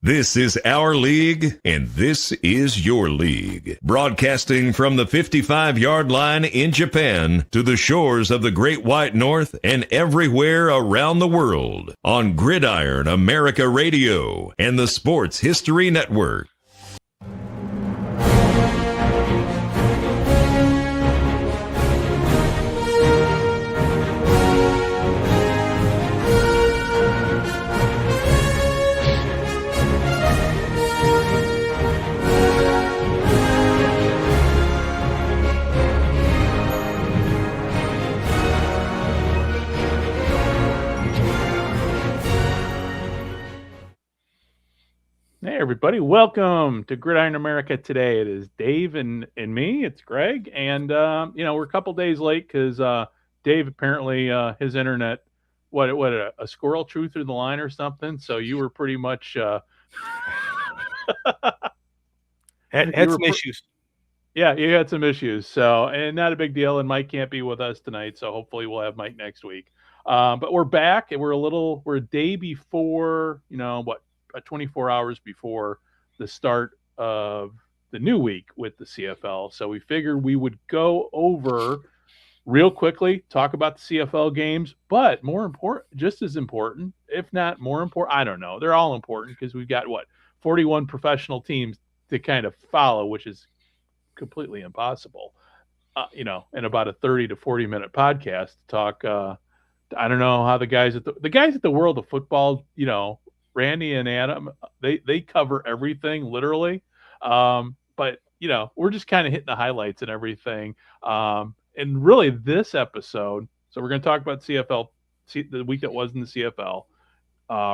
This is our league, and this is your league. Broadcasting from the 55-yard line in Japan to the shores of the Great White North and everywhere around the world on Gridiron America Radio and the Sports History Network. Hey everybody, welcome to Gridiron America today. It is Dave and me, it's Greg, and we're a couple days late because Dave apparently his internet, a squirrel chew through the line or something, so you were pretty much had some issues. Yeah, you had some issues, so, and not a big deal, and Mike can't be with us tonight, so hopefully we'll have Mike next week. But we're back, and we're a day before, 24 hours before the start of the new week with the CFL. So we figured we would go over real quickly, talk about the CFL games, but more important, just as important, if not more important, I don't know. They're all important because we've got 41 professional teams to kind of follow, which is completely impossible, in about a 30 to 40 minute podcast to talk. I don't know how the guys at the World of Football, Randy and Adam, they cover everything literally. But we're just kind of hitting the highlights and everything. And really this episode, so we're going to talk about CFL, the week that was in the CFL,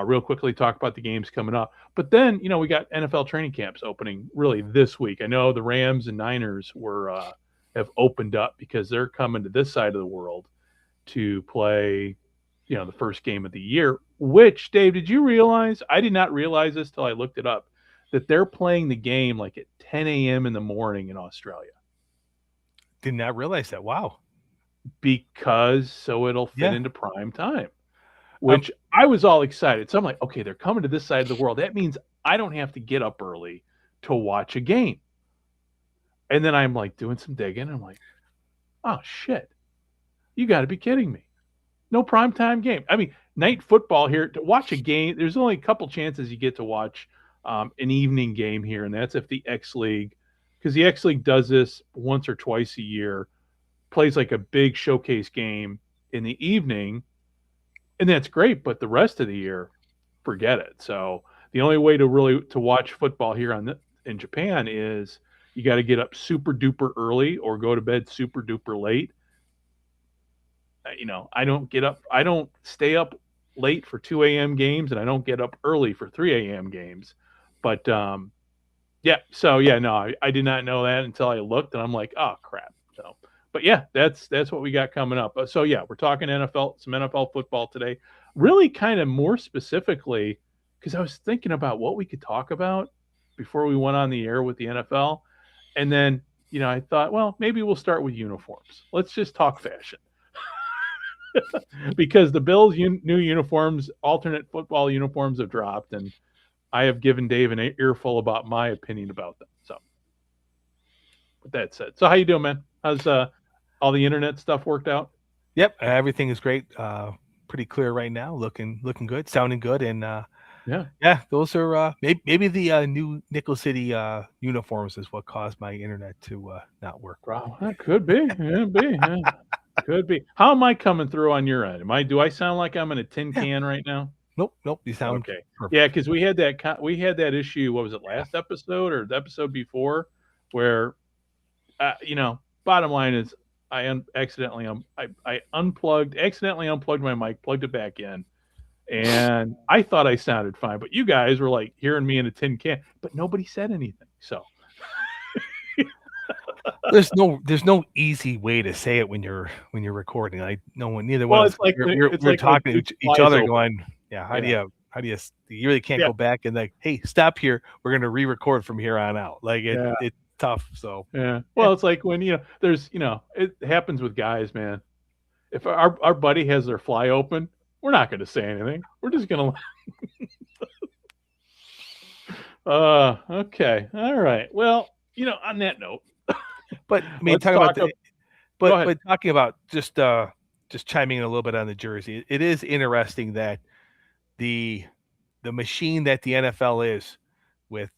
real quickly talk about the games coming up. But then, we got NFL training camps opening really this week. I know the Rams and Niners have opened up because they're coming to this side of the world to play, the first game of the year, which, Dave, did you realize? I did not realize this till I looked it up, that they're playing the game like at 10 a.m. in the morning in Australia. Did not realize that. Wow. Because so it'll fit into prime time, which I was all excited. So I'm like, okay, they're coming to this side of the world. That means I don't have to get up early to watch a game. And then I'm like doing some digging. I'm like, oh, shit. You got to be kidding me. No primetime game. I mean, night football here, to watch a game, there's only a couple chances you get to watch an evening game here, and that's if the X League, because the X League does this once or twice a year, plays like a big showcase game in the evening, and that's great, but the rest of the year, forget it. So the only way to watch football here in Japan is you got to get up super duper early or go to bed super duper late. I don't stay up late for 2 a.m. games, and I don't get up early for 3 a.m. games. But, I did not know that until I looked, and I'm like, oh, crap. So, but yeah, that's what we got coming up. So, yeah, we're talking NFL, some NFL football today. Really kind of more specifically, because I was thinking about what we could talk about before we went on the air with the NFL. And then, I thought, well, maybe we'll start with uniforms. Let's just talk fashion. Because the Bills' new uniforms, alternate football uniforms, have dropped, and I have given Dave an earful about my opinion about them. So, with that said, so how you doing, man? How's all the internet stuff worked out? Yep, everything is great. Pretty clear right now, looking good, sounding good, and those are maybe the new Nickel City uniforms is what caused my internet to not work. Wow, that could be. Yeah. Could be. How am I coming through on your end? Do I sound like I'm in a tin can right now? Nope. You sound okay. Perfect. Yeah, because we had that issue. What was it, last episode or the episode before, where, bottom line is I accidentally unplugged my mic, plugged it back in, and I thought I sounded fine, but you guys were like hearing me in a tin can, but nobody said anything. So. There's no easy way to say it when you're recording. Neither one. It's like we're talking to each other, going, how do you really can't go back and like, hey, stop here. We're gonna re-record from here on out. Like it's tough. So well, it's like when there's it happens with guys, man. If our buddy has their fly open, we're not going to say anything. We're just going to Okay. All right. Well, on that note, but I mean, but talking about just chiming in a little bit on the jersey, it is interesting that the machine that the NFL is with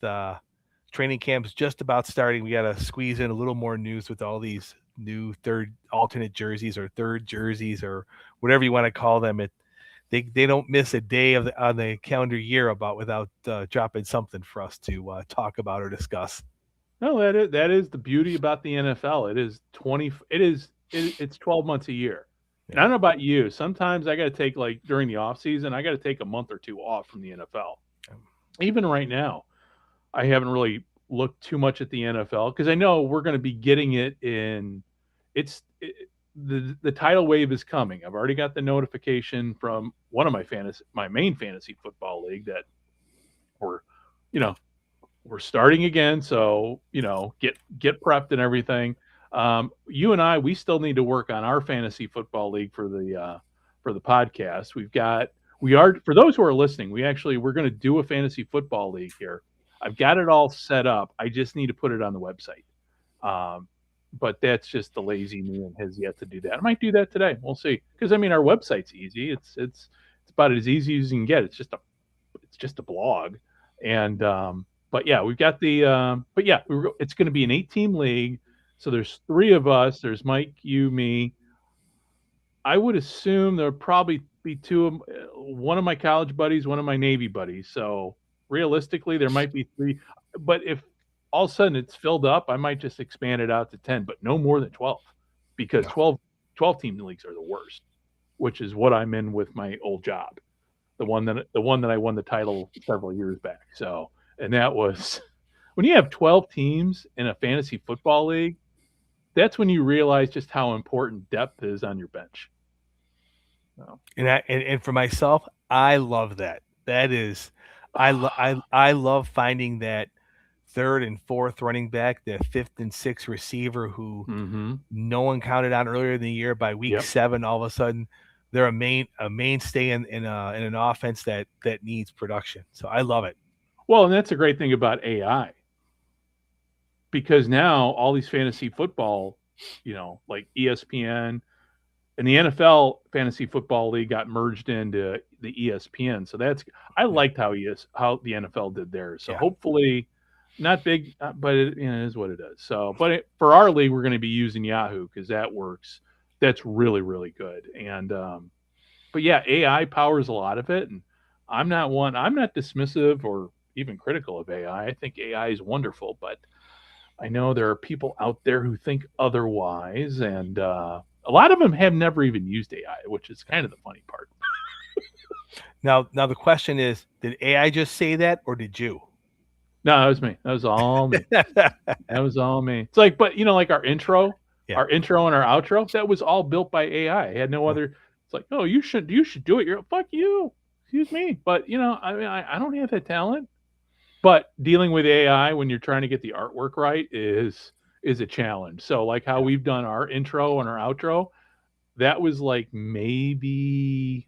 training camps just about starting. We got to squeeze in a little more news with all these new third alternate jerseys or third jerseys or whatever you want to call them. They don't miss a day on the calendar year without dropping something for us to talk about or discuss. No, that is the beauty about the NFL. It's 12 months a year. And I don't know about you. Sometimes I got to take, like, during the off season, I got to take a month or two off from the NFL. Even right now, I haven't really looked too much at the NFL because I know we're going to be getting it in. The tidal wave is coming. I've already got the notification from one of my main fantasy football league that we're starting again. So, get prepped and everything. You and I, we still need to work on our fantasy football league for the podcast. For those who are listening, we're going to do a fantasy football league here. I've got it all set up. I just need to put it on the website. But that's just the lazy me and has yet to do that. I might do that today. We'll see. Because our website's easy. It's about as easy as you can get. It's just a blog. And but yeah, we've got it's going to be an 8-team league. So there's 3 of us. There's Mike, you, me. I would assume there'll probably be one of my college buddies, one of my Navy buddies. So realistically, there might be 3. But if all of a sudden it's filled up, I might just expand it out to 10, but no more than 12, because 12-team leagues are the worst, which is what I'm in with my old job, the one that I won the title several years back. So, and that was when you have 12 teams in a fantasy football league. That's when you realize just how important depth is on your bench. So. And for myself, I love that. That is, I love finding that third and fourth running back, the fifth and sixth receiver who no one counted on earlier in the year. By week 7, all of a sudden they're a mainstay in an offense that needs production. So I love it. Well, and that's a great thing about AI. Because now all these fantasy football, like ESPN and the NFL Fantasy Football League got merged into the ESPN. So I liked how the NFL did theirs. So hopefully not big, but it is what it is. So, but for our league, we're going to be using Yahoo because that works. That's really, really good. And, but yeah, AI powers a lot of it. And I'm not dismissive or even critical of AI. I think AI is wonderful, but I know there are people out there who think otherwise, and a lot of them have never even used AI, which is kind of the funny part. Now the question is, did AI just say that, or did you? No, that was me. That was all me. That was all me. It's like, but like our intro and our outro, that was all built by AI. I had no other. It's like, oh, you should do it. You're fuck you. Excuse me, but I don't have that talent. But dealing with AI when you're trying to get the artwork right is a challenge. So like how we've done our intro and our outro, that was like maybe,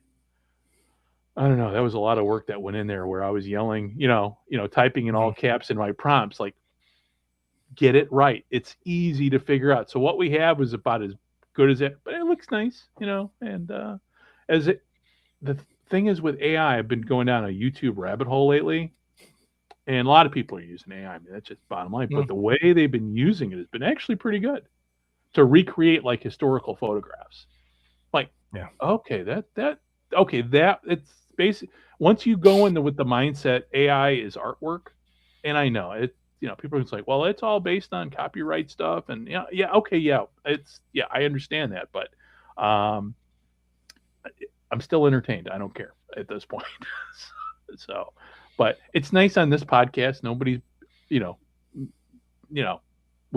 I don't know, that was a lot of work that went in there where I was yelling, typing in all caps in my prompts, like, get it right. It's easy to figure out. So what we have was about as good as it, but it looks nice, and the thing is with AI, I've been going down a YouTube rabbit hole lately. And a lot of people are using AI. I mean, that's just bottom line. But the way they've been using it has been actually pretty good to recreate like historical photographs. Like, it's basic. Once you go into with the mindset, AI is artwork. And I know it, people are just like, well, it's all based on copyright stuff. And I understand that. But I'm still entertained. I don't care at this point. So. But it's nice on this podcast. Nobody's, we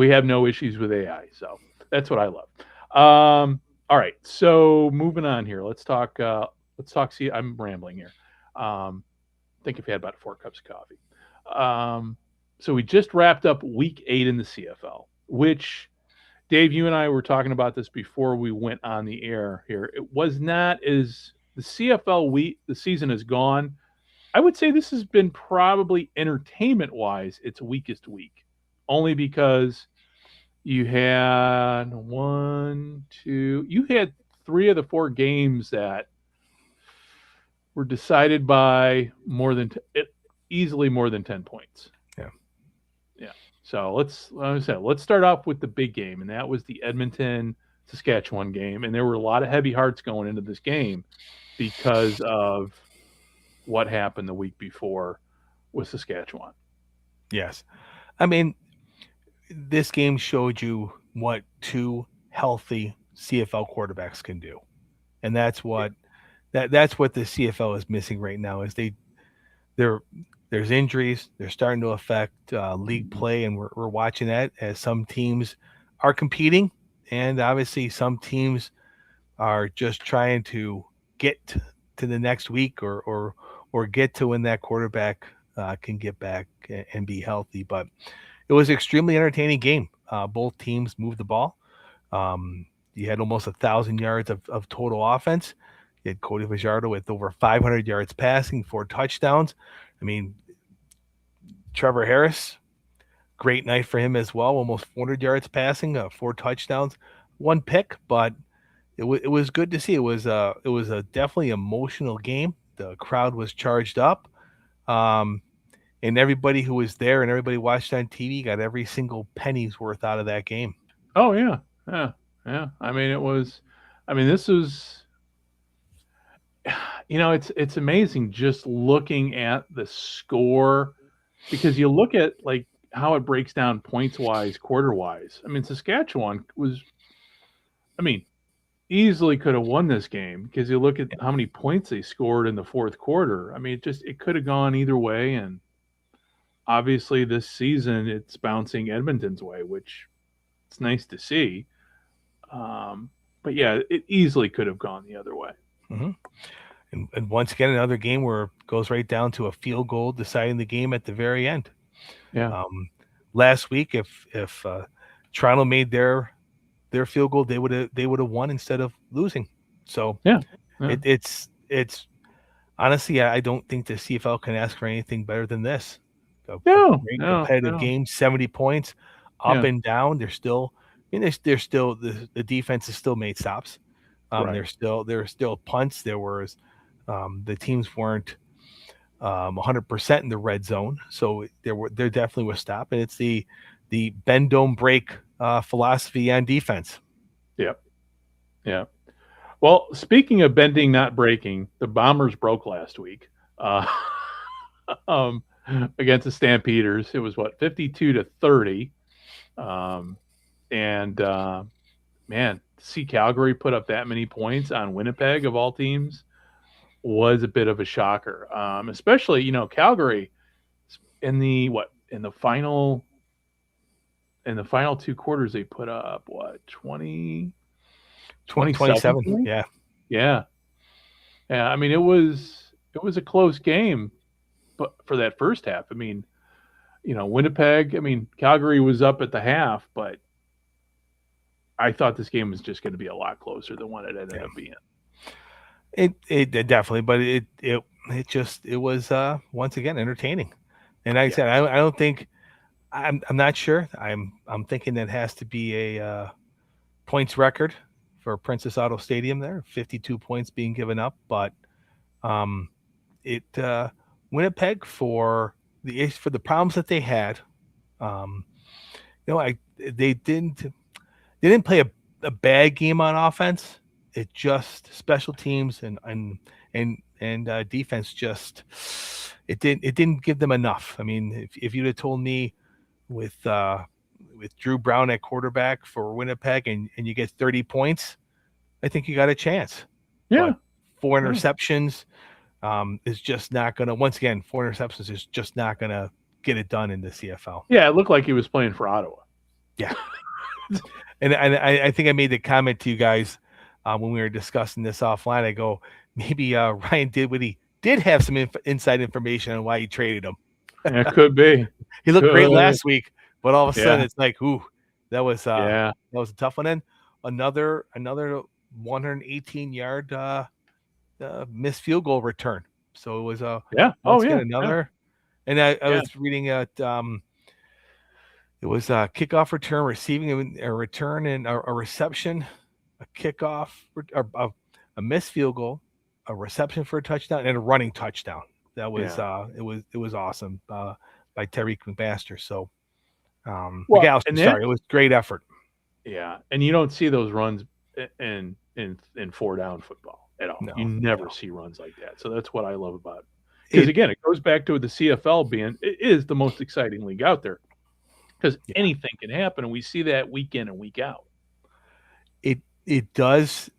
have no issues with AI. So that's what I love. All right. So moving on here. Let's talk. See, I'm rambling here. I think if you had about 4 cups of coffee. So we just wrapped up week 8 in the CFL, which, Dave, you and I were talking about this before we went on the air here. It was not as the CFL the season is gone. I would say this has been probably entertainment-wise its weakest week, only because you had you had 3 of the 4 games that were decided by easily more than 10 points. Yeah. So let's start off with the big game, and that was the Edmonton Saskatchewan game, and there were a lot of heavy hearts going into this game because of what happened the week before with Saskatchewan. Yes. I mean, this game showed you what 2 healthy CFL quarterbacks can do. And that's what that's what the CFL is missing right now is there's injuries. They're starting to affect league play, and we're watching that as some teams are competing, and obviously some teams are just trying to get to the next week or get to when that quarterback can get back and be healthy. But it was an extremely entertaining game. Both teams moved the ball. You had almost 1,000 yards of total offense. You had Cody Fajardo with over 500 yards passing, 4 touchdowns. I mean, Trevor Harris, great night for him as well. Almost 400 yards passing, 4 touchdowns, 1 pick, but it was good to see. It was a definitely emotional game. The crowd was charged up, and everybody who was there and everybody watched on TV got every single penny's worth out of that game. Oh yeah. I mean, this was. It's amazing just looking at the score, because you look at like how it breaks down points wise, quarter wise. I mean, Saskatchewan easily could have won this game because you look at how many points they scored in the fourth quarter. I mean, it could have gone either way, and obviously this season it's bouncing Edmonton's way, which it's nice to see. But yeah, it easily could have gone the other way. Mm-hmm. And once again, another game where it goes right down to a field goal deciding the game at the very end. Yeah. Last week, if Toronto made their field goal, they would have won instead of losing. So yeah. It's honestly, I don't think the CFL can ask for anything better than this. Competitive game, 70 points, up and down. They're still, the defense has still made stops. Right. There were still punts. There was the teams weren't 100% in the red zone, so there definitely was stop, and it's the bend don't break philosophy on defense. Yeah. Well, speaking of bending not breaking, the Bombers broke last week against the Stampeders. It was 52-30, and man, to see Calgary put up that many points on Winnipeg of all teams was a bit of a shocker. Especially, Calgary in the final 2 quarters they put up 27. Yeah. I mean, it was a close game, but for that first half, I mean, Winnipeg, I mean, Calgary was up at the half, but I thought this game was just going to be a lot closer than what it ended up being. It definitely, but it was once again entertaining. And like I said, I don't think I'm not sure. I'm thinking that has to be a points record for Princess Auto Stadium there, 52 points being given up, but Winnipeg for the problems that they had, they didn't play a bad game on offense. It just special teams and defense just it didn't give them enough. I mean, if you'd have told me with Drew Brown at quarterback for Winnipeg and you get 30 points, I think you got a chance. Yeah. But 4 interceptions is just not going to, once again, 4 interceptions is just not going to get it done in the CFL. Yeah, it looked like he was playing for Ottawa. Yeah. and I think I made the comment to you guys when we were discussing this offline. I go, maybe Ryan did what he did have some inside information on why he traded him. It could be. He looked great last week, but all of a sudden it's like, ooh, that was a tough one. And another 118-yard missed field goal return. So it was once again another. And I was reading it. It was a kickoff return, receiving a return, and a reception, a kickoff, a missed field goal, a reception for a touchdown, and a running touchdown. That was it was awesome by Tariq McMaster. So it was great effort. Yeah, and you don't see those runs in 4-down football at all. You never see runs like that. So that's what I love about it. Because again, it goes back to the CFL it is the most exciting league out there. Because anything can happen, and we see that week in and week out. It does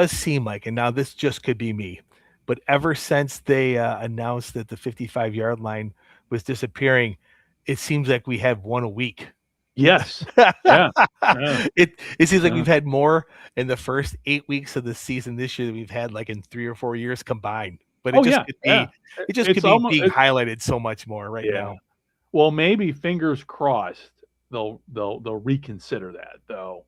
seem like, and now this just could be me, but ever since they announced that the 55-yard line was disappearing, it seems like we have one a week. Yes. It seems like we've had more in the first 8 weeks of the season this year than we've had like in 3 or 4 years combined. But it just could be being highlighted so much more right now. Well, maybe fingers crossed they'll reconsider that though.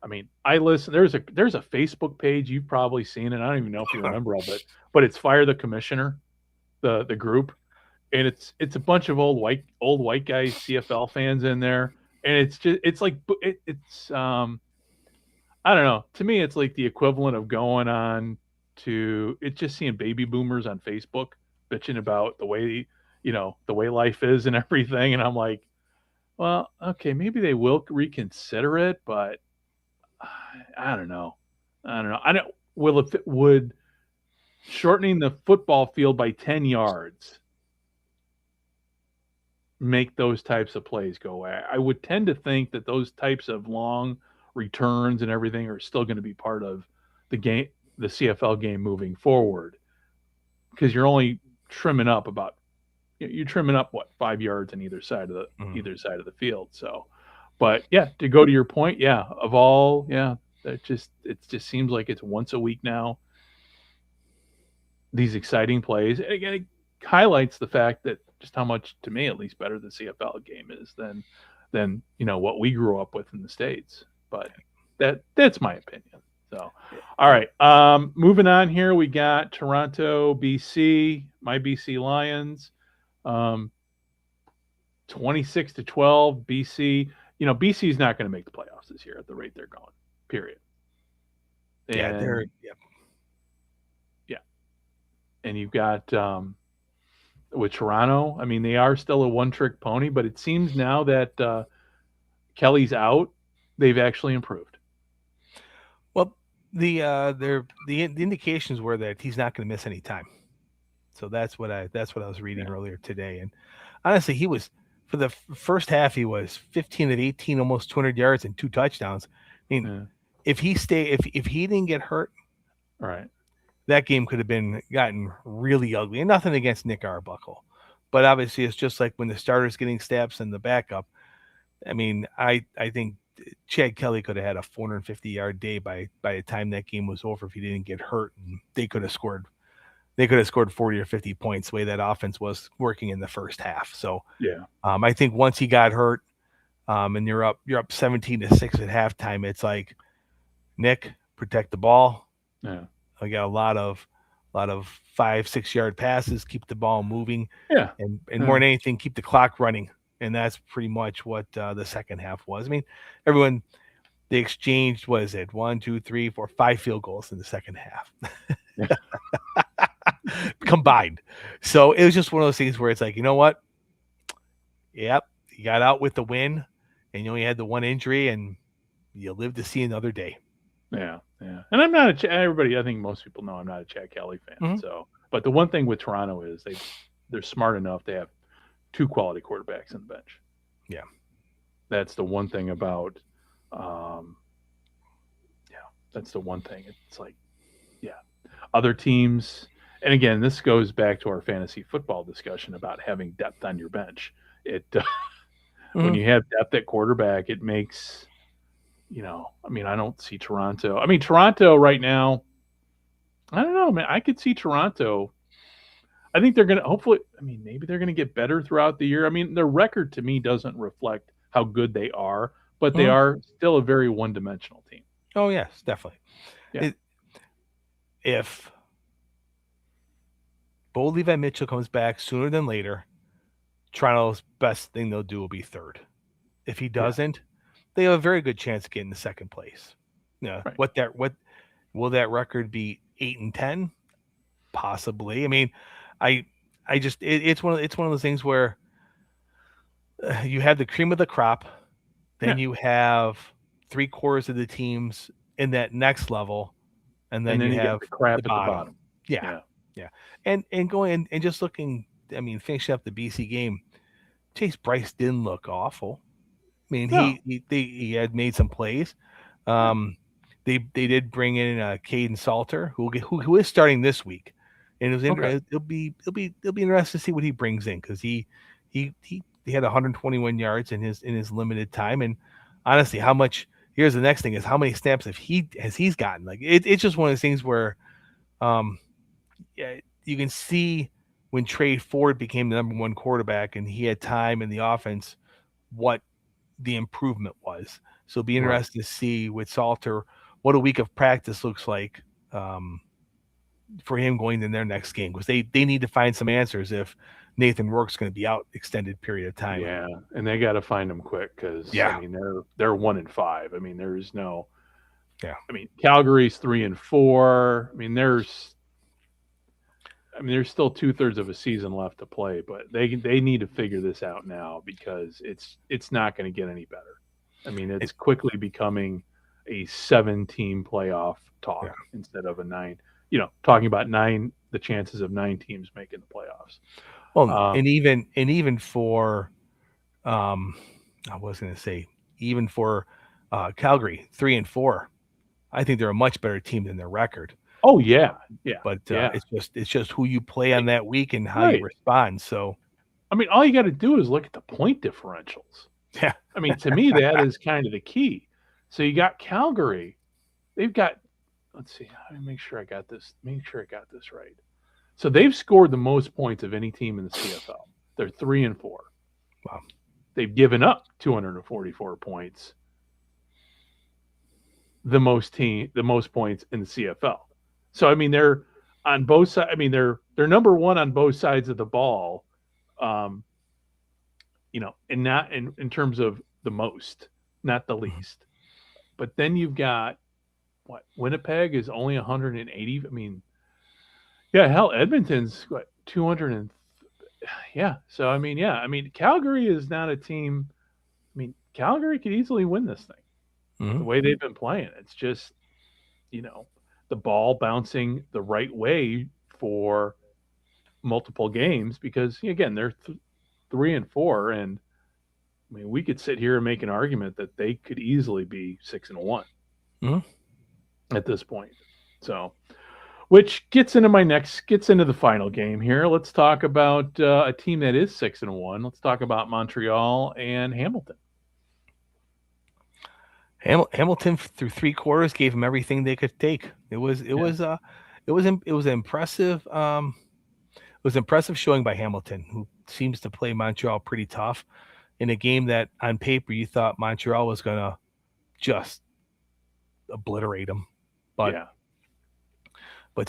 I mean, I listen. There's a Facebook page, you've probably seen it. I don't even know if you remember all of it, but it's Fire the Commissioner, the group, and it's a bunch of old white guys, CFL fans in there, and it's like I don't know. To me, it's like the equivalent of going on to just seeing baby boomers on Facebook bitching about the way life is and everything, and I'm like, well, okay, maybe they will reconsider it, but I don't know. Would shortening the football field by 10 yards make those types of plays go away? I would tend to think that those types of long returns and everything are still going to be part of the game, the CFL game moving forward, because you're only trimming up 5 yards on either side of the field. So, but to go to your point, it just seems like it's once a week now. These exciting plays, and again, it highlights the fact that just how much, to me at least, better the CFL game is than what we grew up with in the States. But that's my opinion. So, all right, moving on here, we got Toronto, BC, my BC Lions, 26-12, BC. BC is not going to make the playoffs this year at the rate they're going. Period. And, and you've got with Toronto. I mean, they are still a one-trick pony, but it seems now that Kelly's out, they've actually improved. Well, the indications were that he's not going to miss any time. So that's what I was reading earlier today. And honestly, he was, for the first half, he was 15 of 18, almost 200 yards and 2 touchdowns. I mean, if he didn't get hurt, right, that game could have gotten really ugly. And nothing against Nick Arbuckle, but obviously it's just like when the starter's getting snaps and the backup. I mean, I think Chad Kelly could have had a 450-yard day by the time that game was over if he didn't get hurt, and they could have scored 40 or 50 points the way that offense was working in the first half. So I think once he got hurt, and you're up 17-6 at halftime, it's like, Nick, protect the ball. Yeah. I got a lot of 5-6 yard passes, keep the ball moving. And more than anything, keep the clock running. And that's pretty much what the second half was. I mean, they exchanged, 1, 2, 3, 4, 5 field goals in the second half. Combined. So it was just one of those things where it's like, you know what? Yep, you got out with the win, and you only had the one injury, and you lived to see another day. Yeah. And I'm not everybody. I think most people know I'm not a Chad Kelly fan. Mm-hmm. So, but the one thing with Toronto is they're smart enough. They have 2 quality quarterbacks on the bench. Yeah, that's the one thing about. That's the one thing. It's like, other teams. And again, this goes back to our fantasy football discussion about having depth on your bench. When you have depth at quarterback, it makes, I don't see Toronto. I mean, Toronto right now, I don't know, man. I could see Toronto. I think they're going to hopefully, maybe they're going to get better throughout the year. I mean, their record to me doesn't reflect how good they are, but they are still a very one-dimensional team. Oh, yes, definitely. Yeah. Bo Levi Mitchell comes back sooner than later, Toronto's best thing they'll do will be third. If he doesn't, they have a very good chance of getting to second place. Yeah. What will that record be? 8-10? Possibly. I mean, it's one of those things where you have the cream of the crop, then you have 3/4 of the teams in that next level, and then you have the crap the at the bottom. Yeah. And going and just looking, I mean, finishing up the BC game, Chase Bryce didn't look awful. I mean, he had made some plays. They did bring in Caden Salter, who is starting this week, and it'll be interesting to see what he brings in, because he had 121 yards in his limited time, and honestly, here's the next thing is how many snaps he's gotten. Like it's just one of those things where, you can see when Trey Ford became the number one quarterback and he had time in the offense, what the improvement was. So it'll be interesting to see with Salter what a week of practice looks like for him going in their next game, because they need to find some answers if Nathan Rourke's going to be out extended period of time. Yeah, and they got to find him quick, because I mean they're 1-5. I mean, there's no. Yeah. I mean, Calgary's 3-4. I mean, there's still 2/3 of a season left to play, but they need to figure this out now, because it's not going to get any better. I mean, it's quickly becoming a 7-team playoff talk instead of a 9. Talking about the chances of 9 teams making the playoffs. Well, and even for, I was going to say, even for Calgary 3-4, I think they're a much better team than their record. Oh yeah. But it's just who you play on that week and how you respond. So, I mean, all you got to do is look at the point differentials. Yeah. I mean, to me, that is kind of the key. So you got Calgary. They've got. Let's see. Let me make sure I got this. Make sure I got this right. So they've scored the most points of any team in the CFL. They're 3-4. Wow. They've given up 244 points. The most points in the CFL. So I mean, they're on both sides. I mean, they're number one on both sides of the ball. And not in terms of the most, not the least. But then you've got Winnipeg is only 180. I mean, hell, Edmonton's 200 So I mean, Calgary is not a team. I mean, Calgary could easily win this thing. The way they've been playing. It's just, the ball bouncing the right way for multiple games, because again, they're 3-4, and I mean, we could sit here and make an argument that they could easily be 6-1 at this point. So, which gets into the final game here. Let's talk about a team that is 6-1. Let's talk about Montreal and Hamilton. Hamilton through 3/4 gave them everything they could take. It was impressive. It was impressive showing by Hamilton, who seems to play Montreal pretty tough in a game that on paper you thought Montreal was going to just obliterate them. But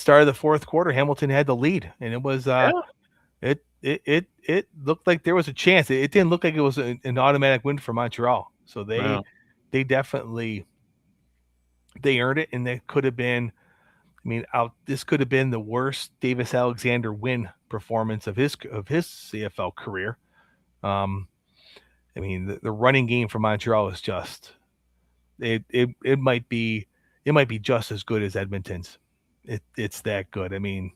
start of the fourth quarter, Hamilton had the lead, and it was it looked like there was a chance. It didn't look like it was an automatic win for Montreal. So they definitely earned it, and they could have been. I mean, this could have been the worst Davis Alexander win performance of his CFL career. I mean, the running game for Montreal is just it might be just as good as Edmonton's. It's that good. I mean,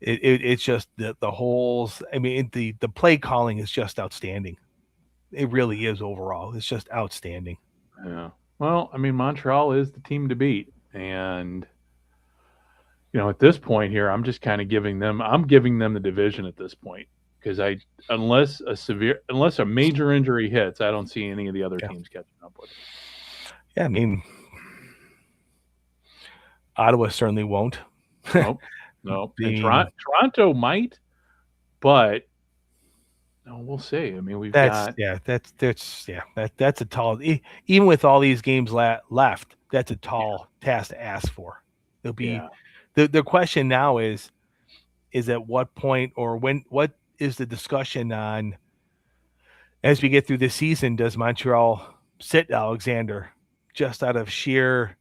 it's just the holes. I mean, the play calling is just outstanding. It really is overall. It's just outstanding. Yeah. Well, I mean, Montreal is the team to beat, and at this point here, I'm just kind of giving them the division at this point, because unless a major injury hits, I don't see any of the other teams catching up with it. Yeah, I mean, Ottawa certainly won't. Nope. And Toronto might, but we'll see. I mean, that's a tall. Even with all these games left, that's a tall task to ask for. It'll be. The question now is, is at what point or when, what is the discussion on as we get through this season? Does Montreal sit Alexander just out of sheer,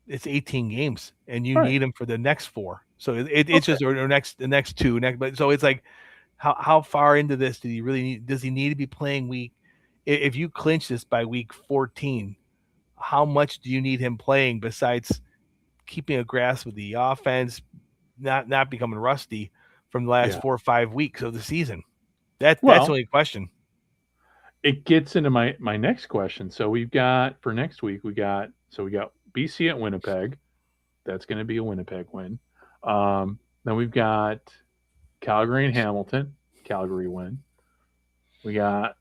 it's 18 games and you need him for the next 4. So it's just, or the next 2, but so it's like, how far into this do you really need, does he need to be playing week? If you clinch this by week 14, how much do you need him playing besides keeping a grasp of the offense, not becoming rusty from the last 4 or 5 weeks of the season? That's the only question. It gets into my next question. So we've got, for next week, we got BC at Winnipeg. That's going to be a Winnipeg win. Then we've got Calgary and Hamilton. Calgary win. We got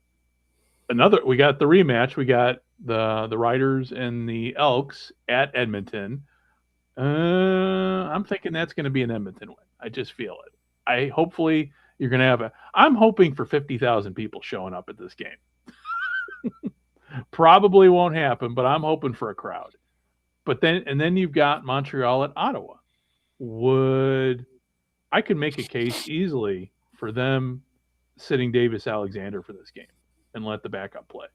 the rematch. We got the Riders and the Elks at Edmonton. I'm thinking that's going to be an Edmonton win. I just feel it. Hopefully you're going to have I'm hoping for 50,000 people showing up at this game. Probably won't happen, but I'm hoping for a crowd. But then you've got Montreal at Ottawa. I could make a case easily for them sitting Davis Alexander for this game and let the backup play.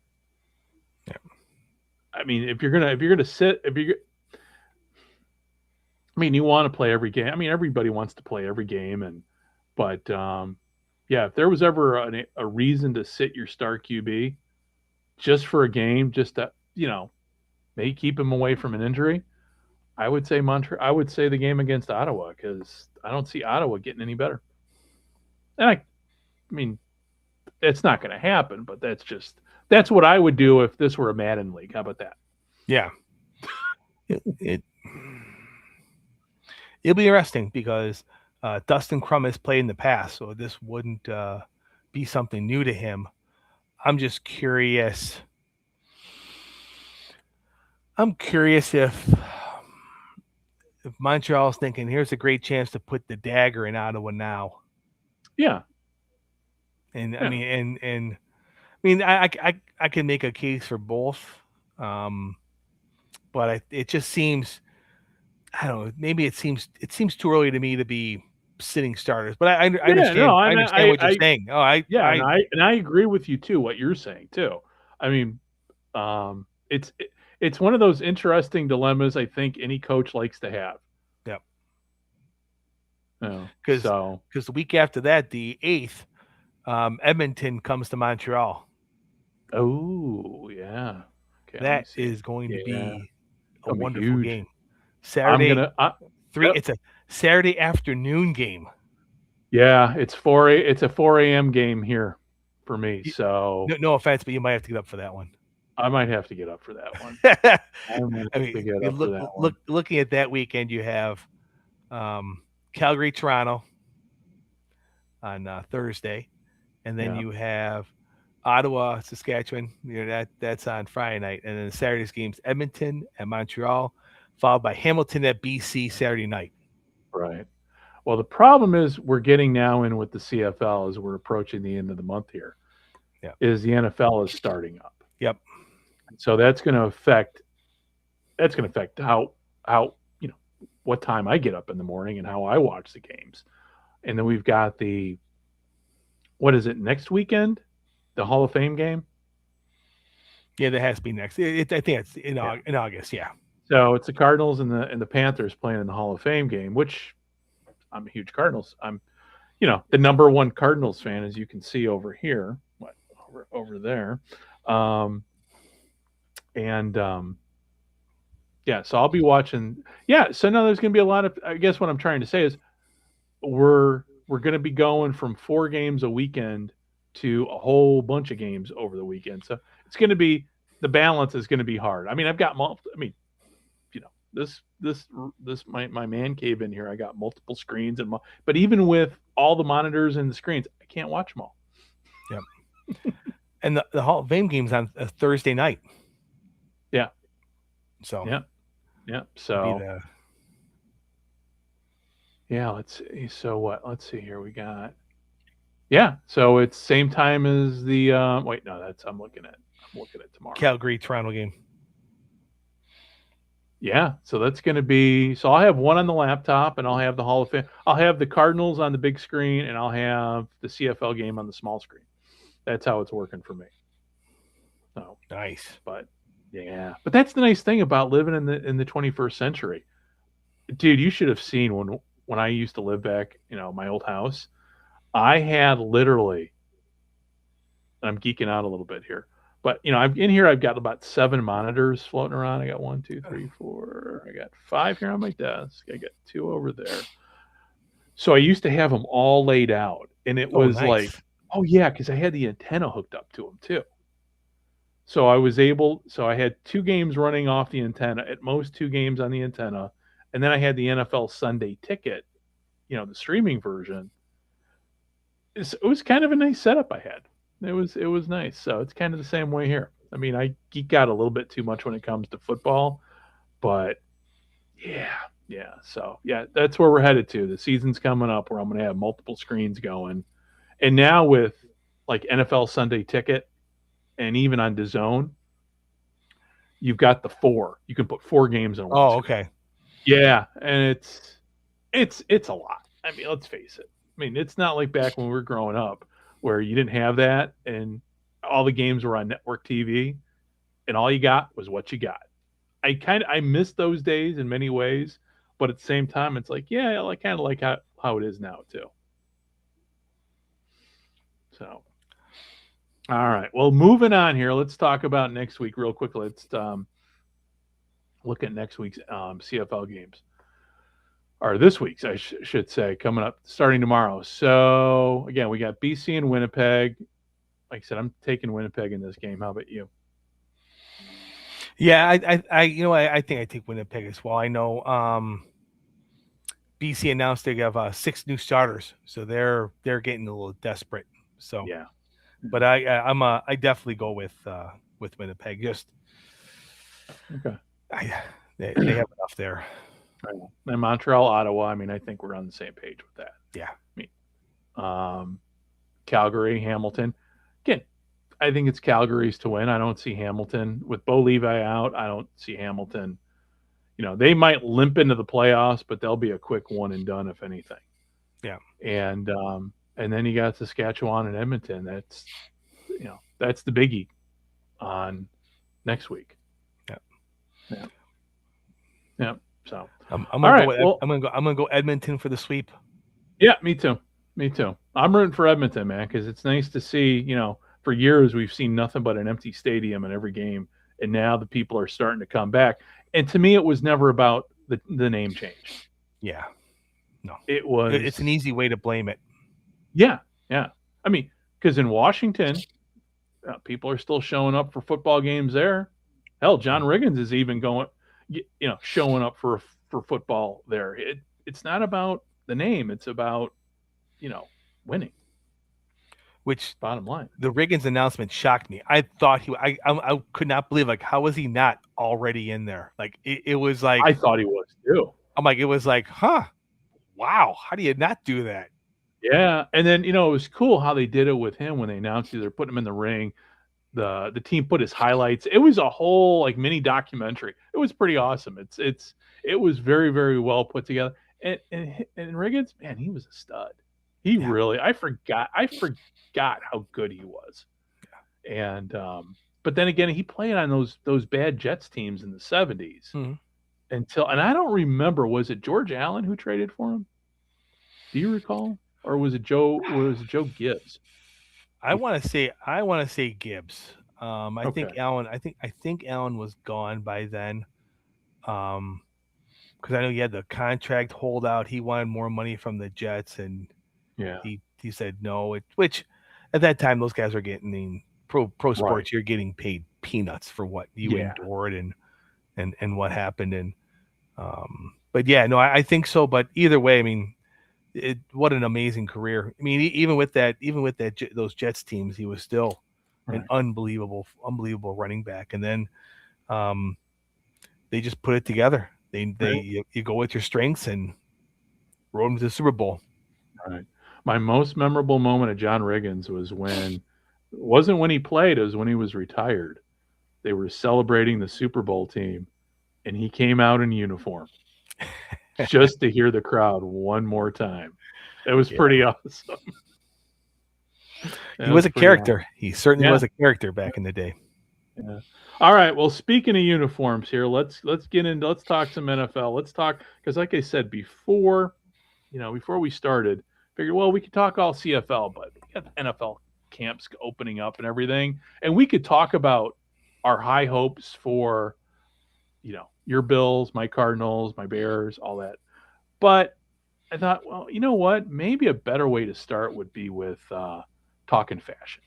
Yeah. I mean, if you're gonna sit, you want to play every game. I mean, everybody wants to play every game, but if there was ever a reason to sit your star QB just for a game, just to maybe keep him away from an injury, I would say the game against Ottawa, because I don't see Ottawa getting any better. And I mean, it's not going to happen, but that's what I would do if this were a Madden league. How about that? Yeah. It'll be interesting because Dustin Crum has played in the past, so this wouldn't be something new to him. I'm just curious. I'm curious if Montreal's thinking, here's a great chance to put the dagger in Ottawa now. Yeah. And I mean, I can make a case for both. But it just seems, I don't know, maybe it seems too early to me to be sitting starters, but I understand. I understand what you're saying. And I agree with you too. What you're saying too. I mean, it's one of those interesting dilemmas I think any coach likes to have. Yep. Because the week after that, the 8th, Edmonton comes to Montreal. Oh yeah. Okay, that is going to be a wonderful game. Saturday, it's a Saturday afternoon game. Yeah, it's a 4 a.m. game here for me. So no offense, but you might have to get up for that one. I might have to get up for that one. Looking at that weekend, you have Calgary, Toronto on Thursday, and then you have Ottawa, Saskatchewan. That's on Friday night, and then Saturday's games: Edmonton and Montreal, followed by Hamilton at BC Saturday night. Right. Well, the problem is we're getting now in with the CFL as we're approaching the end of the month here. Yeah. Is the NFL is starting up. Yep. So that's going to affect how what time I get up in the morning and how I watch the games. And then we've got what is it, next weekend? The Hall of Fame game? Yeah, that has to be next. I think it's in August, yeah. So it's the Cardinals and the Panthers playing in the Hall of Fame game, which I'm a huge Cardinals. I'm, the number one Cardinals fan, as you can see over here, over there. So I'll be watching. Yeah. So now there's going to be a lot of, I guess what I'm trying to say is we're going to be going from 4 games a weekend to a whole bunch of games over the weekend. So it's going to be, the balance is going to be hard. I mean, I've got this my man cave in here, I got multiple screens but even with all the monitors and the screens, I can't watch them all. Yeah. And the Hall of Fame game's on a Thursday night. Yeah. So yeah. So let's see. So what? Let's see here. We got. Yeah. So it's same time as the. I'm looking at tomorrow. Calgary Toronto game. Yeah, so that's going to be. So I'll have one on the laptop, and I'll have the Hall of Fame. I'll have the Cardinals on the big screen, and I'll have the CFL game on the small screen. That's how it's working for me. So nice, but yeah, but that's the nice thing about living in the 21st century, dude. You should have seen when I used to live back, my old house. I had literally. I'm geeking out a little bit here. But I've got about 7 monitors floating around. I got 1, 2, 3, 4. I got 5 here on my desk. I got 2 over there. So I used to have them all laid out, and it was nice. like, oh yeah, because I had the antenna hooked up to them too. So I had 2 games running off the antenna, at most 2 games on the antenna, and then I had the NFL Sunday Ticket, the streaming version. It was kind of a nice setup I had. It was nice. So it's kind of the same way here. I mean, I geek out a little bit too much when it comes to football, but yeah. So yeah, that's where we're headed to. The season's coming up where I'm going to have multiple screens going, and now with like NFL Sunday Ticket, and even on DAZN, you've got the 4. You can put 4 games in one. Oh, okay. Yeah, and it's a lot. I mean, let's face it. I mean, it's not like back when we were growing up, where you didn't have that and all the games were on network TV and all you got was what you got. I miss those days in many ways, but at the same time, it's like, yeah, I kind of like how it is now too. So, all right. Well, moving on here, let's talk about next week real quick. Let's look at next week's CFL games. Or this week's, I should say, coming up, starting tomorrow. So, again, we got BC and Winnipeg. Like I said, I'm taking Winnipeg in this game. How about you? Yeah, I think I take Winnipeg as well. I know BC announced they have 6 new starters, so they're getting a little desperate. So yeah, but I definitely go with Winnipeg. Just okay, they have enough there. And Montreal, Ottawa. I mean, I think we're on the same page with that. Yeah. Calgary, Hamilton. Again, I think it's Calgary's to win. I don't see Hamilton with Bo Levi out. I don't see Hamilton. They might limp into the playoffs, but they'll be a quick one and done if anything. Yeah. And then you got Saskatchewan and Edmonton. That's the biggie on next week. Yeah. So I'm gonna go Edmonton for the sweep. Yeah, me too. I'm rooting for Edmonton, man, because it's nice to see. For years we've seen nothing but an empty stadium in every game, and now the people are starting to come back. And to me, it was never about the name change. Yeah, no, it was. It's an easy way to blame it. Yeah. I mean, because in Washington, people are still showing up for football games there. Hell, John Riggins is even going. Showing up for football there. It's not about the name. It's about, winning. Which, bottom line, the Riggins announcement shocked me. I thought I could not believe, like, how was he not already in there? Like, it was like, I thought he was too. I'm like, it was like, wow, how do you not do that? Yeah. And then, it was cool how they did it with him when they announced they're putting him in the ring. The team put his highlights. It was a whole like mini documentary. It was pretty awesome. It was very, very well put together. And Riggins, man, he was a stud. He really, I forgot how good he was. Yeah. And but then again, he played on those bad Jets teams in the 70s. Mm-hmm. And I don't remember, was it George Allen who traded for him? Do you recall? Or was it Joe Gibbs? I want to say Gibbs. I Okay. think Allen. I think Allen was gone by then. Because I know he had the contract holdout. He wanted more money from the Jets, and he said no. Which at that time those guys are getting pro sports. Right. You're getting paid peanuts for what you endured and what happened. And but yeah, no, I think so. But either way, I mean. What an amazing career! I mean, even with those Jets teams, he was still an unbelievable running back. And then they just put it together. You go with your strengths and rode him to the Super Bowl. Right. My most memorable moment of John Riggins wasn't when he played; it was when he was retired. They were celebrating the Super Bowl team, and he came out in uniform just to hear the crowd one more time. It was pretty awesome. He was a character. Awesome. He certainly was a character back in the day. Yeah. All right. Well, speaking of uniforms here, let's talk some NFL. Let's talk, because like I said before we started, figured, well, we could talk all CFL, but we got the NFL camps opening up and everything, and we could talk about our high hopes for, your Bills, my Cardinals, my Bears, all that. But I thought, well, you know what? Maybe a better way to start would be with talking fashion.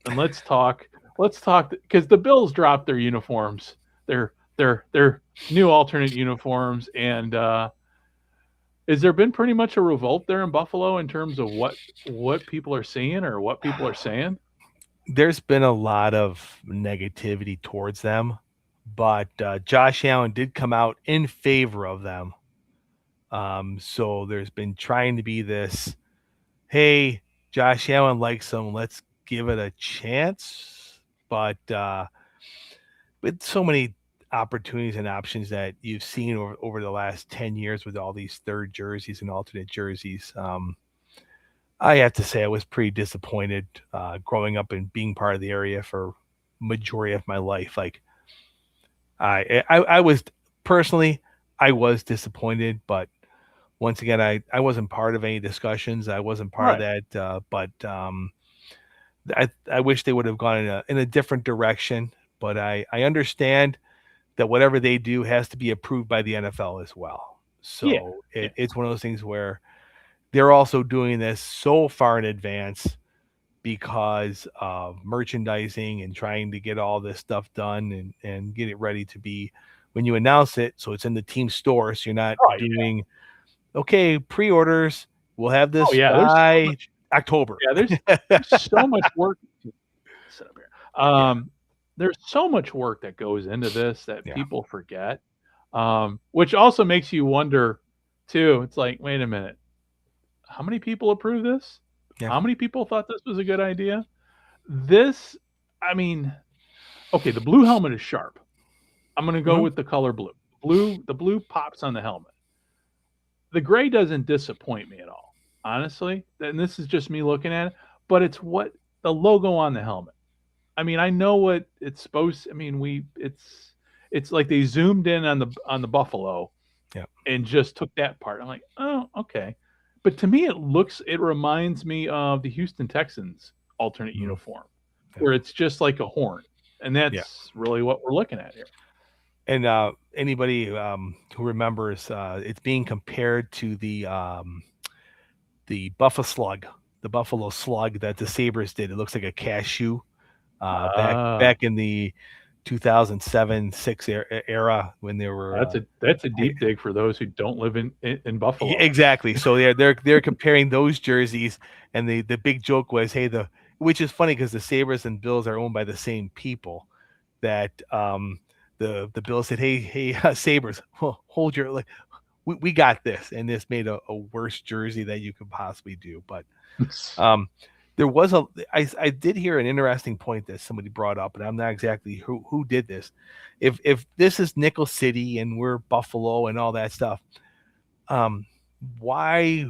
And let's talk because the Bills dropped their uniforms, their new alternate uniforms, and has there been pretty much a revolt there in Buffalo in terms of what people are seeing or what people are saying? There's been a lot of negativity towards them, but Josh Allen did come out in favor of them. So there's been trying to be this, hey, Josh Allen likes them, let's give it a chance. But with so many opportunities and options that you've seen over the last 10 years with all these third jerseys and alternate jerseys, I have to say I was pretty disappointed growing up and being part of the area for majority of my life. Like I was personally, I was disappointed, but once again, I wasn't part of any discussions. I wasn't part of that, but I wish they would have gone in a different direction. But I understand that whatever they do has to be approved by the NFL as well. So it's one of those things where they're also doing this so far in advance because of merchandising and trying to get all this stuff done and get it ready to be when you announce it. So it's in the team store. So you're not doing, okay, pre-orders. We'll have this by October. Yeah, there's so much work. There's so much work that goes into this that people forget, which also makes you wonder, too. It's like, wait a minute. How many people approve this? Yeah. How many people thought this was a good idea? The blue helmet is sharp. I'm going to go with the color blue. The blue pops on the helmet. The gray doesn't disappoint me at all, honestly. And this is just me looking at it, but it's what the logo on the helmet. I mean, I know what it's supposed to, it's like they zoomed in on the buffalo and just took that part. I'm like, oh, okay. But to me, it reminds me of the Houston Texans alternate uniform, where it's just like a horn. And that's really what we're looking at here. And anybody who remembers, it's being compared to the Buffalo Slug that the Sabres did. It looks like a cashew back in the 2007-6 era when they were. That's a deep dig for those who don't live in Buffalo. Exactly. So they're comparing those jerseys, and the big joke was, hey, which is funny because the Sabres and Bills are owned by the same people. That the Bills said, hey, Sabres, hold your we got this, and this made a worse jersey that you could possibly do. But there was I did hear an interesting point that somebody brought up, and I'm not exactly who did this. If this is Nickel City and we're Buffalo and all that stuff, why?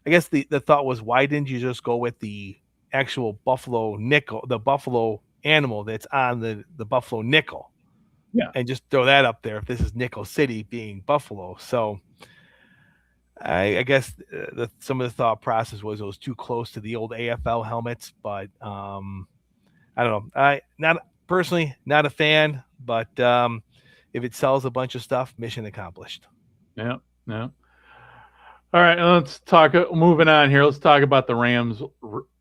I guess the thought was, why didn't you just go with the actual Buffalo nickel, the Buffalo animal that's on the Buffalo nickel? Yeah, and just throw that up there if this is Nickel City being Buffalo. So I guess some of the thought process was it was too close to the old AFL helmets, but I don't know. Not personally, not a fan, but if it sells a bunch of stuff, mission accomplished. Yeah. All right, let's talk. Moving on here, let's talk about the Rams'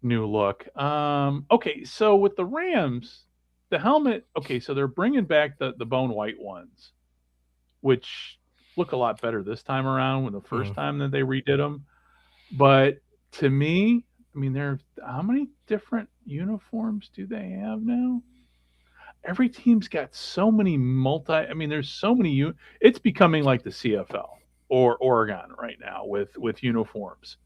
new look. Okay, so with the Rams, the helmet. Okay, so they're bringing back the bone white ones, which look a lot better this time around than the first time that they redid them. But to me, how many different uniforms do they have now? Every team's got so many there's so many. It's becoming like the CFL or Oregon right now with uniforms.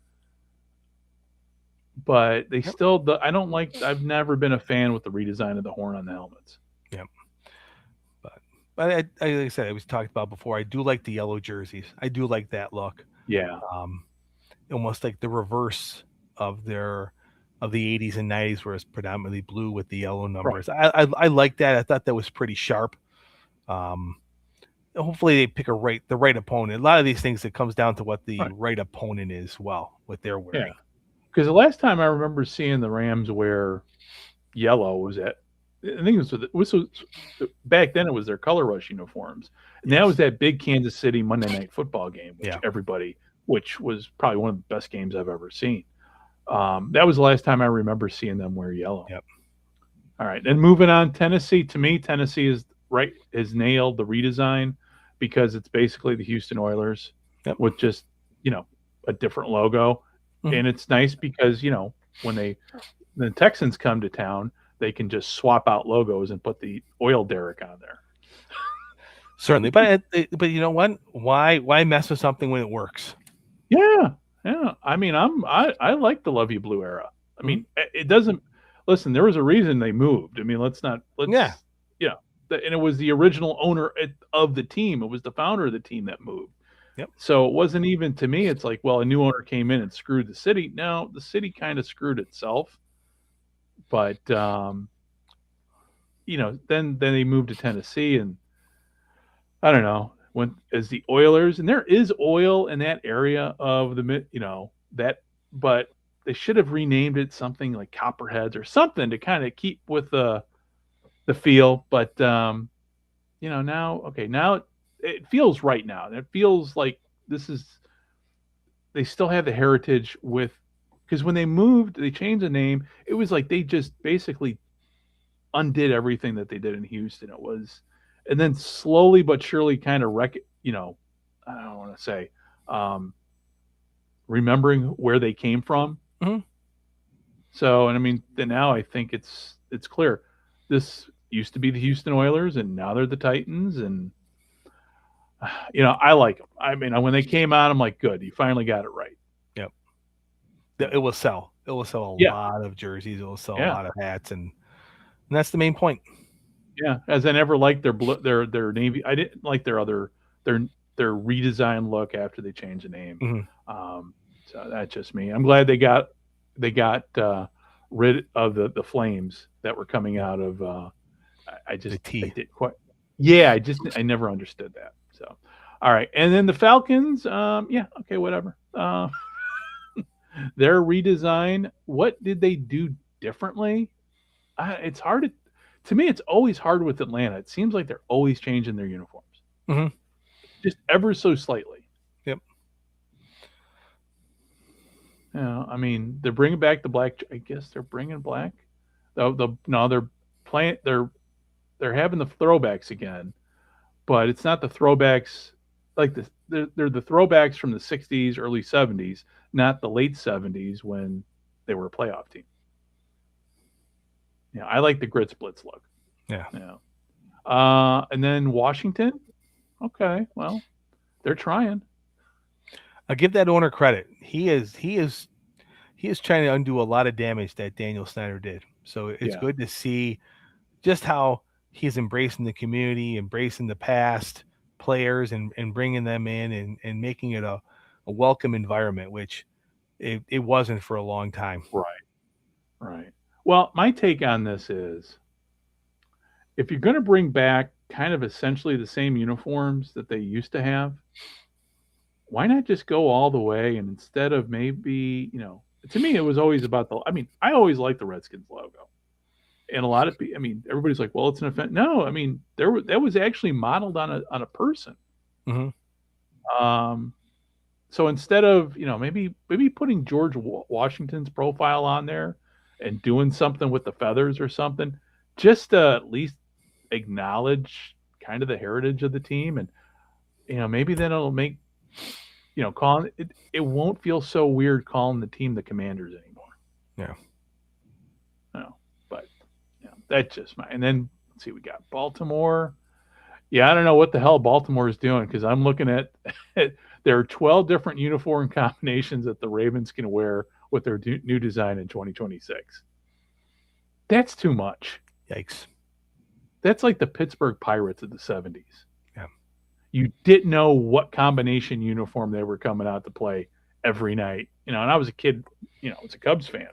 But they still, I've never been a fan with the redesign of the horn on the helmets. Yep. But But like I said, I was talked about before. I do like the yellow jerseys. I do like that look. Yeah. Almost like the reverse of the 80s and 90s, where it's predominantly blue with the yellow numbers. Right. I like that. I thought that was pretty sharp. Hopefully they pick the right opponent. A lot of these things, it comes down to what the right opponent is. Well, what they're wearing. Yeah. Because the last time I remember seeing the Rams wear yellow was at, I think it was back then it was their Color Rush uniforms, and that was that big Kansas City Monday Night Football game, which was probably one of the best games I've ever seen. That was the last time I remember seeing them wear yellow. Yep. All right, then moving on, Tennessee. To me, Tennessee has nailed the redesign, because it's basically the Houston Oilers with just a different logo, and it's nice because when the Texans come to town, they can just swap out logos and put the oil derrick on there. Certainly, but you know what? Why mess with something when it works? Yeah. I mean, I like the Love You Blue era. I mean, it doesn't. Listen, there was a reason they moved. I mean, and it was the original owner of the team. It was the founder of the team that moved. Yep. So it wasn't even, to me, it's like, well, a new owner came in and screwed the city. No, the city kind of screwed itself. But then they moved to Tennessee, and I don't know, went as the Oilers, and there is oil in that area of but they should have renamed it something like Copperheads or something to kind of keep with the feel. But now it feels right now, and it feels like they still have the heritage because when they moved, they changed the name. It was like they just basically undid everything that they did in Houston. It was, and then slowly but surely kind of I don't want to say, remembering where they came from. Mm-hmm. So, and I mean, then now I think it's clear. This used to be the Houston Oilers, and now they're the Titans, and I like them. I mean, when they came out, I'm like, good, you finally got it right. Yep. It will sell. It will sell a lot of jerseys. It will sell a lot of hats, and that's the main point. Yeah, as I never liked their navy. I didn't like their redesigned look after they changed the name. Mm-hmm. So that's just me. I'm glad they got rid of the flames that were coming out of. I did quite. Yeah, I never understood that. So, all right, and then the Falcons. Okay, whatever. Their redesign. What did they do differently? It's hard to me. It's always hard with Atlanta. It seems like they're always changing their uniforms, just ever so slightly. Yep. I mean, they're bringing back the black. I guess they're bringing black. They're playing. They're having the throwbacks again, but it's not the throwbacks like this. They're the throwbacks from the 60s, early 70s, not the late 70s when they were a playoff team. Yeah, I like the grit splits look. Yeah. And then Washington. Okay, well, they're trying. I'll give that owner credit. He is trying to undo a lot of damage that Daniel Snyder did. So it's good to see just how he's embracing the community, embracing the past players, and bringing them in and making it a welcome environment, which it wasn't for a long time. Right. Well, my take on this is, if you're going to bring back kind of essentially the same uniforms that they used to have, why not just go all the way? And instead of maybe, to me, it was always about I always liked the Redskins logo. And a lot of people, everybody's like, well, it's an offense. No, that was actually modeled on a person. Mm-hmm. So instead of, maybe putting George Washington's profile on there and doing something with the feathers or something, just to at least acknowledge kind of the heritage of the team. And, maybe then it'll make, calling it won't feel so weird calling the team the Commanders anymore. Yeah. No, but that's just and then let's see, we got Baltimore. Yeah, I don't know what the hell Baltimore is doing, because I'm looking at there are 12 different uniform combinations that the Ravens can wear with their new design in 2026. That's too much. Yikes. that's like the Pittsburgh Pirates of the 70s. Yeah. You didn't know what combination uniform they were coming out to play every night. And I was a kid, I was a Cubs fan.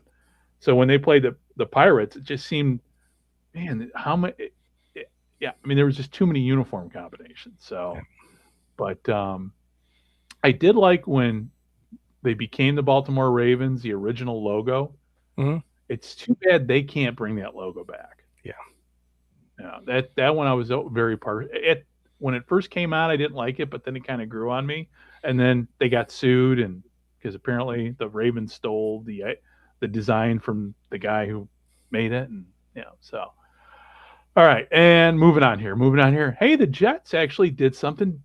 So when they played the Pirates, it just seemed, man, how much? Yeah, I mean, there was just too many uniform combinations. So, but I did like when they became the Baltimore Ravens, the original logo. Mm-hmm. It's too bad they can't bring that logo back. Yeah, that one I was very when it first came out, I didn't like it, but then it kind of grew on me, and then they got sued, and because apparently the Ravens stole the design from the guy who made it, and so. All right, and moving on here. Hey, the Jets actually did something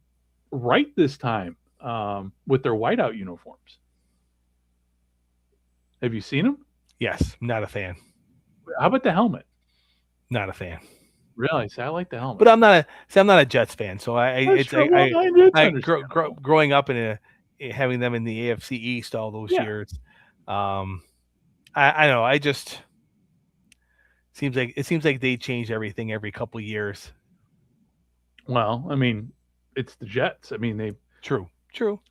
right this time with their whiteout uniforms. Have you seen them? Yes, not a fan. How about the helmet? Not a fan. Really? See, I like the helmet, but I'm not a Jets fan. So growing up having them in the AFC East all those years. I know. I just seems like they change everything every couple years. Well, I mean, it's the Jets. I mean, they true.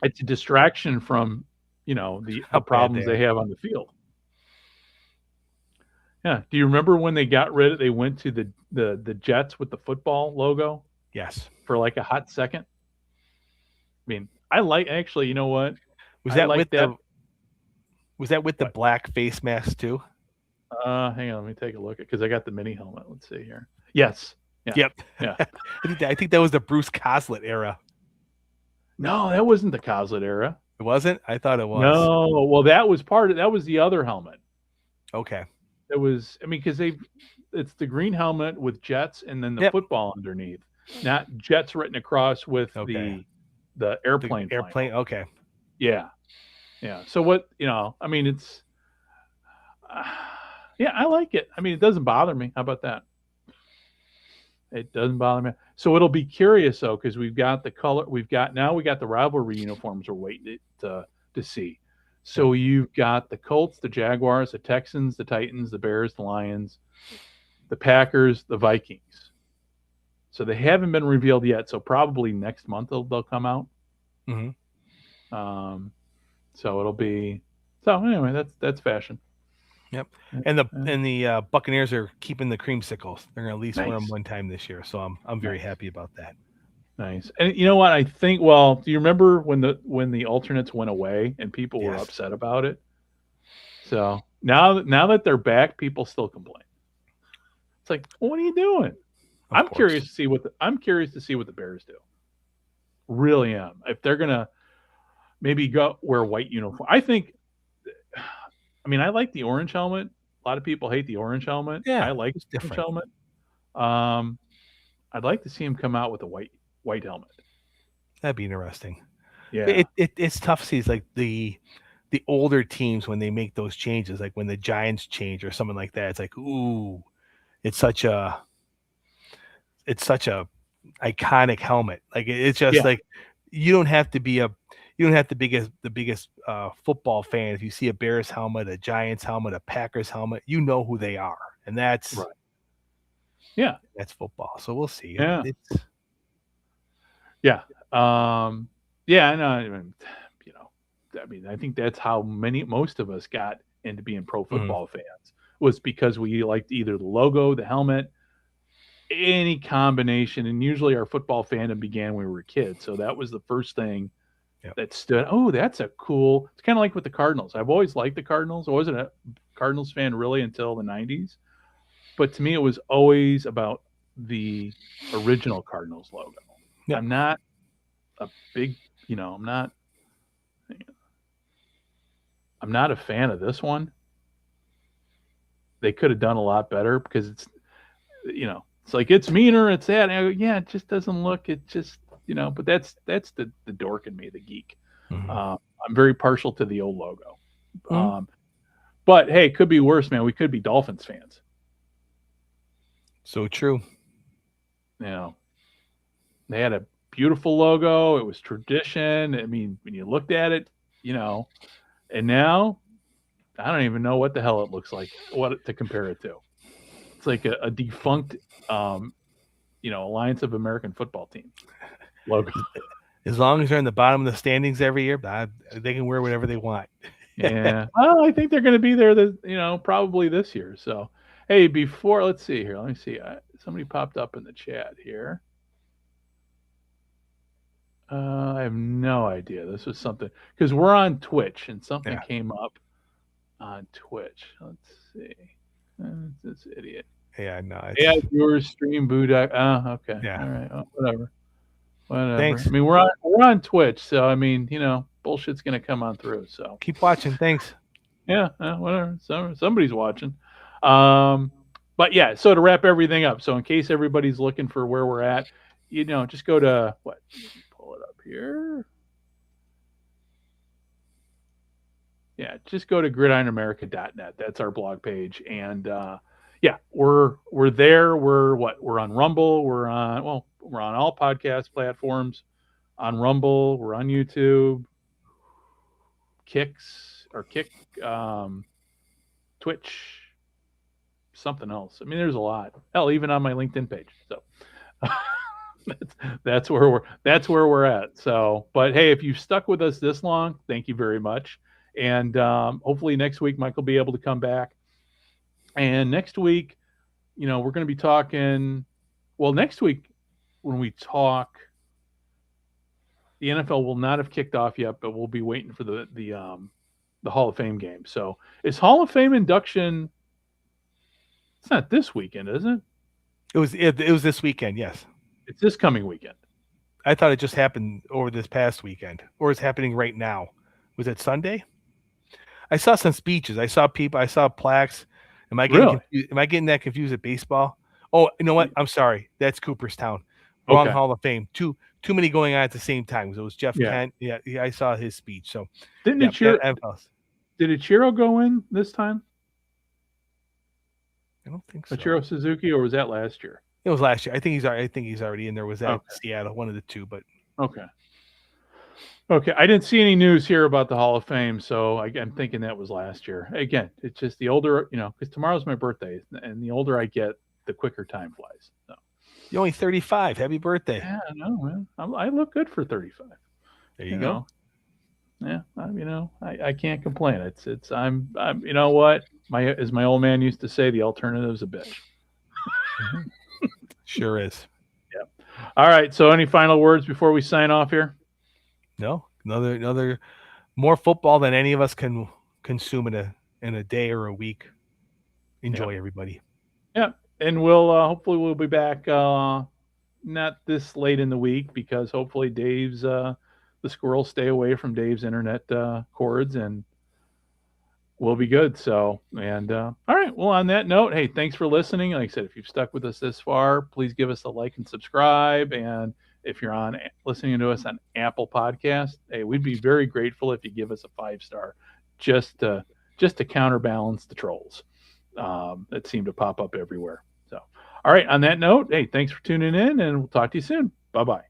It's a distraction from the problems they have on the field. Yeah. Do you remember when they got rid of? They went to the Jets with the football logo. Yes. For like a hot second. I mean, actually. You know what? Was that with the black face mask too? Hang on, let me take a look because I got the mini helmet. Let's see here. Yes. Yeah. Yep. Yeah. I think that was the Bruce Coslett era. No, that wasn't the Coslett era. It wasn't? I thought it was. No. Well, that was the other helmet. Okay. It was. I mean, because it's the green helmet with Jets and then the football underneath, not Jets written across with the airplane. Airplane. Okay. Yeah. Yeah. So what? I mean, it's. Yeah, I like it. I mean, it doesn't bother me. How about that? It doesn't bother me. So it'll be curious though, because we've got the color. We got the rivalry uniforms we're waiting to see. So you've got the Colts, the Jaguars, the Texans, the Titans, the Bears, the Lions, the Packers, the Vikings. So they haven't been revealed yet. So probably next month they'll come out. Mm-hmm. So it'll be. So anyway, that's fashion. Yep, and the Buccaneers are keeping the creamsicles. They're going to at least wear them one time this year, so I'm very happy about that. Nice. And you know what? I think. Well, do you remember when the alternates went away and people were upset about it? So now that they're back, people still complain. It's like, well, what are you doing? I'm curious to see what the Bears do. Really am. If they're gonna maybe go wear white uniform, I think. I mean, I like the orange helmet. A lot of people hate the orange helmet. Yeah, I like the orange helmet. I'd like to see him come out with a white helmet. That'd be interesting. Yeah, it's tough to see. It's like the older teams when they make those changes, like when the Giants change or something like that. It's like, ooh, it's such a iconic helmet. Like it's just like you don't have to be the biggest football fan. If you see a Bears helmet, a Giants helmet, a Packers helmet, you know who they are, and that's right. Yeah, that's football. So we'll see. Yeah, I know. I mean, I think that's how most of us got into being pro football fans, was because we liked either the logo, the helmet, any combination, and usually our football fandom began when we were kids. So that was the first thing. That stood. Oh, that's a cool. It's kind of like with the Cardinals. I've always liked the Cardinals. I wasn't a Cardinals fan really until the 90s. But to me, it was always about the original Cardinals logo. Yeah. I'm not a big, I'm not a fan of this one. They could have done a lot better because it's, it's like it's meaner. It's that. And I go, it just doesn't look. It just. But that's the dork in me, the geek. Mm-hmm. I'm very partial to the old logo. Mm-hmm. But hey, it could be worse, man. We could be Dolphins fans. So true. They had a beautiful logo. It was tradition. I mean, when you looked at it, and now I don't even know what the hell it looks like, what to compare it to. It's like a defunct Alliance of American Football Team logo. As long as they're in the bottom of the standings every year, they can wear whatever they want. Yeah. Well, I think they're going to be there, probably this year. So, hey, let's see here. Let me see. Somebody popped up in the chat here. I have no idea. This was something because we're on Twitch and something came up on Twitch. Let's see. This idiot. Yeah, no. Your stream Budak. Okay. Yeah. All right. Whatever. Thanks. I mean, we're on Twitch, so I mean, bullshit's gonna come on through. So keep watching. Thanks. Yeah. Whatever. Somebody's watching. But yeah. So to wrap everything up. So in case everybody's looking for where we're at, just go to what. Pull it up here. Yeah, just go to gridironamerica.net. That's our blog page, and we're there. We're on Rumble. We're on all podcast platforms. On Rumble, we're on YouTube, Kick, Twitch, something else. I mean, there's a lot. Hell, even on my LinkedIn page. So that's where we're at. So, but hey, if you've stuck with us this long, thank you very much. And hopefully next week Mike will be able to come back. And next week, we're going to be talking. Well, next week when we talk, the NFL will not have kicked off yet, but we'll be waiting for the Hall of Fame game. So is Hall of Fame induction? It's not this weekend, is it? It was this weekend. Yes, it's this coming weekend. I thought it just happened over this past weekend, or it's happening right now. Was it Sunday? I saw some speeches. I saw people. I saw plaques. Am I getting that confused with baseball? Oh, you know what? I'm sorry. That's Cooperstown. Wrong Hall of Fame. Too many going on at the same time. So it was Jeff Kent. Yeah, I saw his speech. So did Ichiro go in this time? I don't think so. Ichiro Suzuki, or was that last year? It was last year. I think he's already in there. Was that Seattle? One of the two, but okay. I didn't see any news here about the Hall of Fame, so I'm thinking that was last year. Again, it's just the older, because tomorrow's my birthday, and the older I get, the quicker time flies. So. You're only 35. Happy birthday! Yeah, I know, man. I look good for 35. There you go. Yeah, I can't complain. I'm you know what? As my old man used to say, the alternative's a bitch. Sure is. Yeah. All right. So, any final words before we sign off here? No. Another more football than any of us can consume in a day or a week. Enjoy, everybody. Yeah, and we'll hopefully we'll be back not this late in the week, because hopefully Dave's the squirrels stay away from Dave's internet cords, and we'll be good. So, and all right. Well, on that note, hey, thanks for listening. Like I said, if you've stuck with us this far, please give us a like and subscribe. And if you're listening to us on Apple Podcast, hey, we'd be very grateful if you give us a 5-star, just to counterbalance the trolls that seem to pop up everywhere. So, all right. On that note, hey, thanks for tuning in, and we'll talk to you soon. Bye-bye.